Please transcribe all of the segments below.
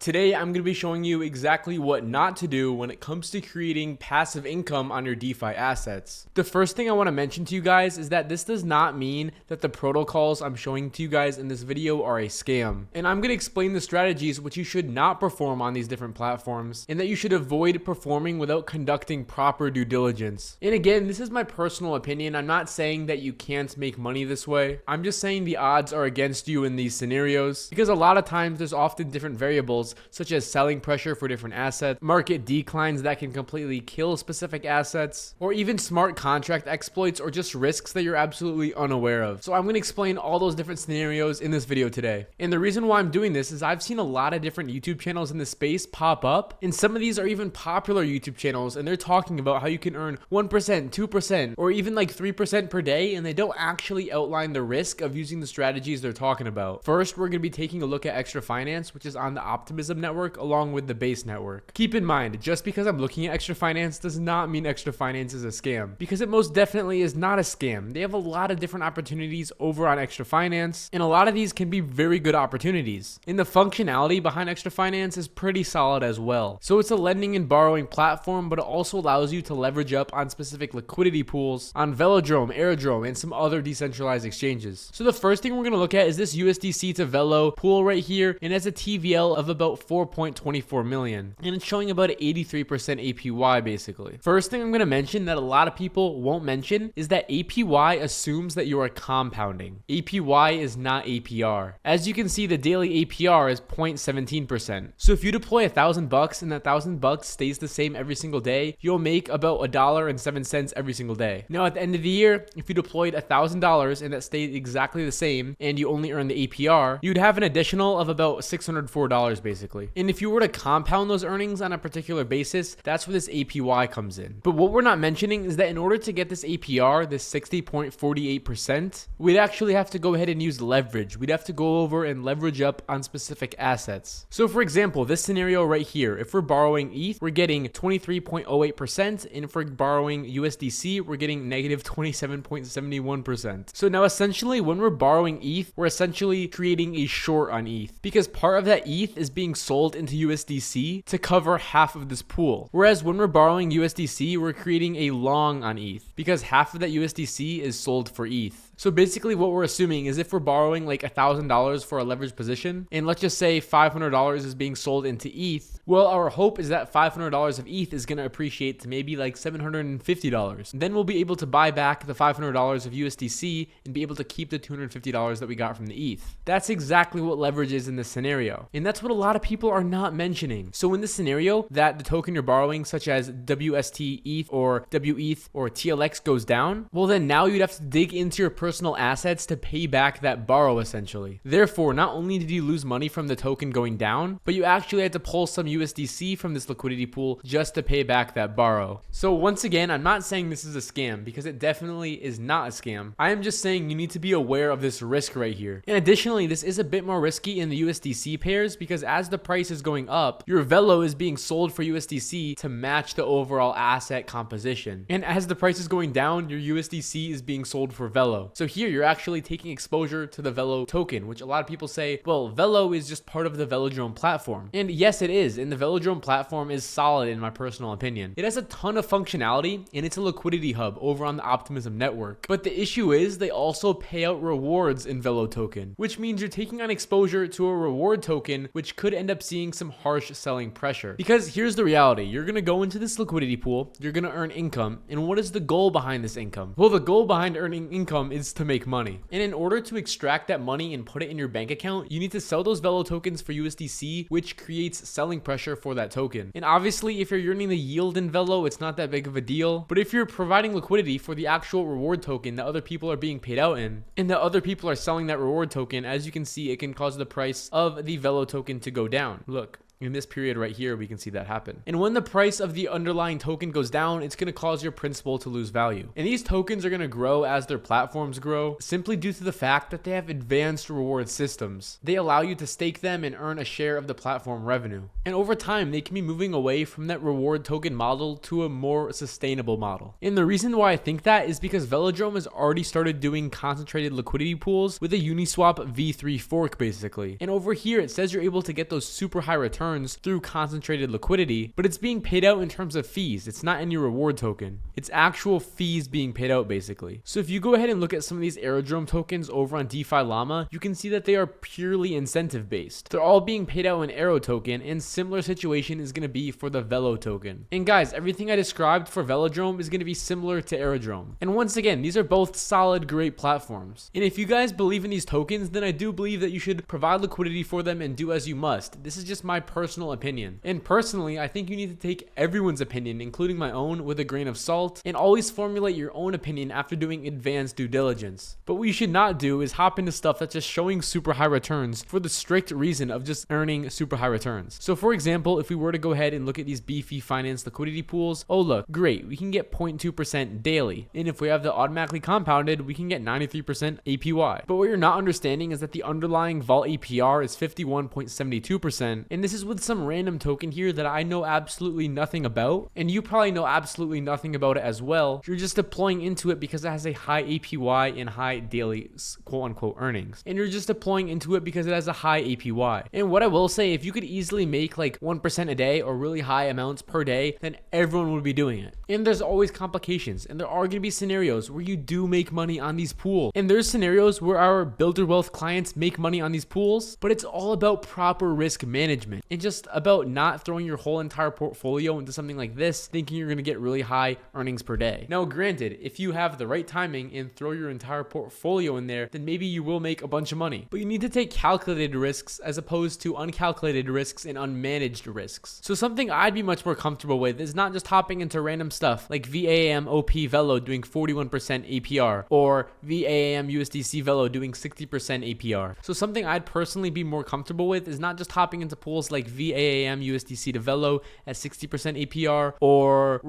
Today, I'm going to be showing you exactly what not to do when it comes to creating passive income on your DeFi assets. The first thing I want to mention to you guys is that this does not mean that the protocols I'm showing to you guys in this video are a scam. And I'm going to explain the strategies which you should not perform on these different platforms and that you should avoid performing without conducting proper due diligence. And again, this is my personal opinion. I'm not saying that you can't make money this way. I'm just saying the odds are against you in these scenarios because a lot of times there's often different variables such as selling pressure for different assets, market declines that can completely kill specific assets, or even smart contract exploits or just risks that you're absolutely unaware of. So I'm going to explain all those different scenarios in this video today. And the reason why I'm doing this is I've seen a lot of different YouTube channels in this space pop up, and some of these are even popular YouTube channels, and they're talking about how you can earn 1%, 2%, or even like 3% per day, and they don't actually outline the risk of using the strategies they're talking about. First, we're going to be taking a look at Extra Finance, which is on the Optimism network along with the base network. Keep in mind, just because I'm looking at Extra Finance does not mean Extra Finance is a scam, because it most definitely is not a scam. They have a lot of different opportunities over on Extra Finance, and a lot of these can be very good opportunities. And the functionality behind Extra Finance is pretty solid as well. So it's a lending and borrowing platform, but it also allows you to leverage up on specific liquidity pools on Velodrome, Aerodrome, and some other decentralized exchanges. So the first thing we're going to look at is this USDC to Velo pool right here, and it has a TVL of about 4.24 million, and it's showing about an 83% APY basically. First thing I'm going to mention that a lot of people won't mention is that APY assumes that you are compounding. APY is not APR. As you can see, the daily APR is 0.17%. So if you deploy $1,000 and that $1,000 stays the same every single day, you'll make about $1.07 every single day. Now at the end of the year, if you deployed $1,000 and that stayed exactly the same and you only earn the APR, you'd have an additional of about $604 basically. And if you were to compound those earnings on a particular basis, that's where this APY comes in. But what we're not mentioning is that in order to get this APR, this 60.48%, we'd actually have to go ahead and use leverage. We'd have to go over and leverage up on specific assets. So for example, this scenario right here, if we're borrowing ETH, we're getting 23.08%, and if we're borrowing USDC, we're getting negative 27.71%. So now essentially when we're borrowing ETH, we're essentially creating a short on ETH because part of that ETH is being sold into USDC to cover half of this pool. Whereas when we're borrowing USDC, we're creating a long on ETH because half of that USDC is sold for ETH. So basically what we're assuming is if we're borrowing like $1,000 for a leveraged position, and let's just say $500 is being sold into ETH, well, our hope is that $500 of ETH is going to appreciate to maybe like $750. Then we'll be able to buy back the $500 of USDC and be able to keep the $250 that we got from the ETH. That's exactly what leverage is in this scenario. And that's what a lot of people are not mentioning. So in this scenario that the token you're borrowing, such as WST ETH or WETH or TLX goes down, well then now you'd have to dig into your personal assets to pay back that borrow essentially. Therefore, not only did you lose money from the token going down, but you actually had to pull some USDC from this liquidity pool just to pay back that borrow. So once again, I'm not saying this is a scam because it definitely is not a scam. I am just saying you need to be aware of this risk right here. And additionally, this is a bit more risky in the USDC pairs because as the price is going up, your Velo is being sold for USDC to match the overall asset composition. And as the price is going down, your USDC is being sold for Velo. So here you're actually taking exposure to the Velo token, which a lot of people say, well, Velo is just part of the Velodrome platform. And yes, it is. And the Velodrome platform is solid in my personal opinion. It has a ton of functionality and it's a liquidity hub over on the Optimism network. But the issue is they also pay out rewards in Velo token, which means you're taking on exposure to a reward token, which could end up seeing some harsh selling pressure. Because here's the reality. You're going to go into this liquidity pool, you're going to earn income. And what is the goal behind this income? Well, the goal behind earning income is to make money. And in order to extract that money and put it in your bank account, you need to sell those Velo tokens for USDC, which creates selling pressure for that token. And obviously, if you're earning the yield in Velo, it's not that big of a deal. But if you're providing liquidity for the actual reward token that other people are being paid out in, and that other people are selling that reward token, as you can see, it can cause the price of the Velo token to go down. Look. In this period right here, we can see that happen. And when the price of the underlying token goes down, it's going to cause your principal to lose value. And these tokens are going to grow as their platforms grow, simply due to the fact that they have advanced reward systems. They allow you to stake them and earn a share of the platform revenue. And over time, they can be moving away from that reward token model to a more sustainable model. And the reason why I think that is because Velodrome has already started doing concentrated liquidity pools with a Uniswap V3 fork, basically. And over here, it says you're able to get those super high returns returns through concentrated liquidity, but it's being paid out in terms of fees. It's not any reward token. It's actual fees being paid out basically. So if you go ahead and look at some of these Aerodrome tokens over on DeFi Llama, you can see that they are purely incentive based. They're all being paid out in Aero token, and similar situation is going to be for the Velo token. And guys, everything I described for Velodrome is going to be similar to Aerodrome. And once again, these are both solid, great platforms. And if you guys believe in these tokens, then I do believe that you should provide liquidity for them and do as you must. This is just my personal opinion. And personally, I think you need to take everyone's opinion, including my own, with a grain of salt, and always formulate your own opinion after doing advanced due diligence. But what you should not do is hop into stuff that's just showing super high returns for the strict reason of just earning super high returns. So for example, if we were to go ahead and look at these BFI finance liquidity pools, oh look, great, we can get 0.2% daily. And if we have the automatically compounded, we can get 93% APY. But what you're not understanding is that the underlying vault APR is 51.72%. And this is with some random token here that I know absolutely nothing about. And you probably know absolutely nothing about it as well. You're just deploying into it because it has a high APY and high daily quote unquote earnings. And you're just deploying into it because it has a high APY. And what I will say, if you could easily make like 1% a day or really high amounts per day, then everyone would be doing it. And there's always complications, and there are going to be scenarios where you do make money on these pools. And there's scenarios where our builder wealth clients make money on these pools, but it's all about proper risk management and just about not throwing your whole entire portfolio into something like this thinking you're going to get really high earnings per day. Now granted, if you have the right timing and throw your entire portfolio in there, then maybe you will make a bunch of money. But you need to take calculated risks as opposed to uncalculated risks and unmanaged risks. So something I'd be much more comfortable with is not just hopping into random stuff like VAM OP Velo doing 41% APR or VAM USDC Velo doing 60% APR. So something I'd personally be more comfortable with is not just hopping into pools like VAM USDC to Velo at 60% APR or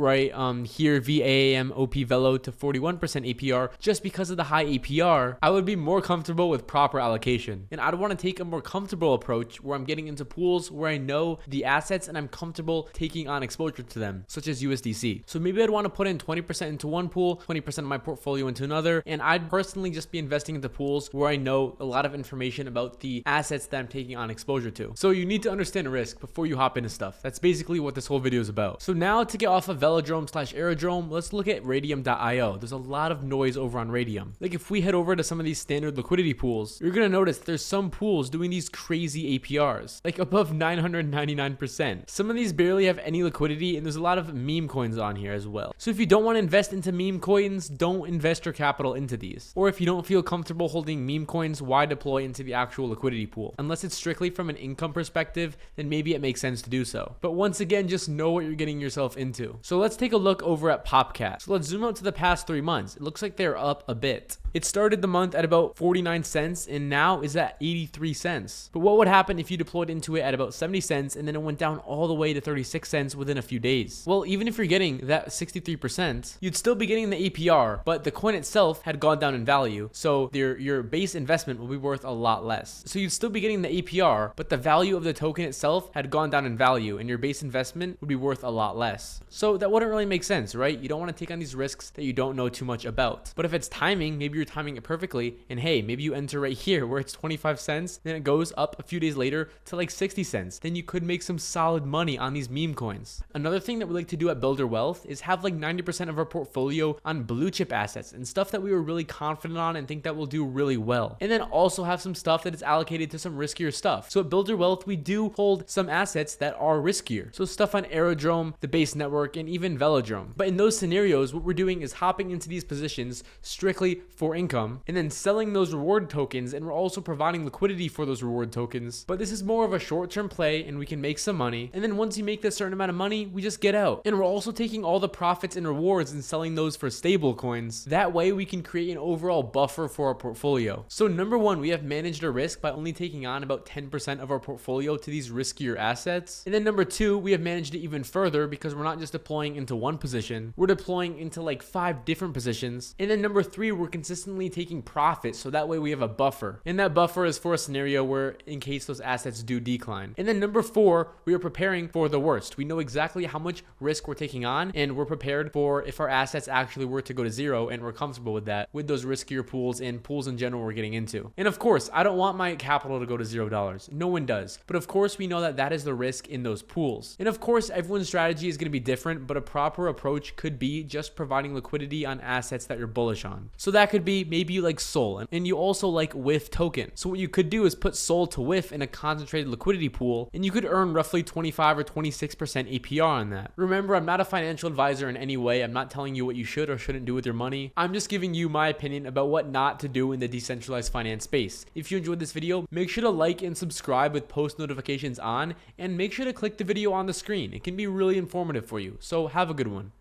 here VAM OP Velo to 41% APR just because of the high APR. I would be more comfortable with proper allocation, and I'd want to take a more comfortable approach where I'm getting into pools where I know the assets and I'm comfortable taking on exposure to them, such as USDC. So maybe I'd want to put in 20% into one pool, 20% of my portfolio into another, and I'd personally just be investing into pools where I know a lot of information about the assets that I'm taking on exposure to. So you need to understand risk before you hop into stuff. That's basically what this whole video is about. So now to get off of Velodrome/Aerodrome, let's look at Raydium.io. There's a lot of noise over on Raydium. Like if we head over to some of these standard liquidity pools, you're gonna notice there's some pools doing these crazy APRs, like above 999%. Some of these barely have any liquidity, and there's a lot of meme coins on here as well. So if you don't want to invest into meme coins, don't invest your capital into these. Or if you don't feel comfortable holding meme coins, why deploy into the actual liquidity pool? Unless it's strictly from an income perspective, then maybe it makes sense to do so. But once again, just know what you're getting yourself into. So let's take a look over at Popcat. So let's zoom out to the past 3 months. It looks like they're up a bit. It started the month at about 49 cents and now is at 83 cents. But what would happen if you deployed into it at about 70 cents and then it went down all the way to 36 cents within a few days? Well, even if you're getting that 63%, you'd still be getting the APR, but the coin itself had gone down in value. So your base investment will be worth a lot less. So you'd still be getting the APR, but the value of the token itself had gone down in value and your base investment would be worth a lot less. So that wouldn't really make sense, right? You don't want to take on these risks that you don't know too much about. But if it's timing, maybe you're timing it perfectly, and hey, maybe you enter right here where it's 25 cents, then it goes up a few days later to like 60 cents. Then you could make some solid money on these meme coins. Another thing that we like to do at Builder Wealth is have like 90% of our portfolio on blue chip assets and stuff that we were really confident on and think that will do really well. And then also have some stuff that is allocated to some riskier stuff. So at Builder Wealth, we do hold some assets that are riskier. So stuff on Aerodrome, the base network, and even Velodrome. But in those scenarios, what we're doing is hopping into these positions strictly for income and then selling those reward tokens, and we're also providing liquidity for those reward tokens. But this is more of a short-term play and we can make some money. And then once you make this certain amount of money, we just get out. And we're also taking all the profits and rewards and selling those for stable coins. That way we can create an overall buffer for our portfolio. So number one, we have managed our risk by only taking on about 10% of our portfolio to these riskier assets. And then number two, we have managed it even further because we're not just deploying into one position, we're deploying into like 5 different positions. And then number three, we're consistently taking profit, so that way we have a buffer, and that buffer is for a scenario where in case those assets do decline. And then number four, we are preparing for the worst. We know exactly how much risk we're taking on, and we're prepared for if our assets actually were to go to zero, and we're comfortable with that, with those riskier pools and pools in general we're getting into. And of course, I don't want my capital to go to $0. No one does. But of course, we know that that is the risk in those pools. And of course, everyone's strategy is going to be different, but a proper approach could be just providing liquidity on assets that you're bullish on. So that could be maybe you like SOL and you also like WIF token. So what you could do is put SOL to WIF in a concentrated liquidity pool, and you could earn roughly 25 or 26% APR on that. Remember, I'm not a financial advisor in any way. I'm not telling you what you should or shouldn't do with your money. I'm just giving you my opinion about what not to do in the decentralized finance space. If you enjoyed this video, make sure to like and subscribe with post notifications on, and make sure to click the video on the screen. It can be really informative for you. So have a good one.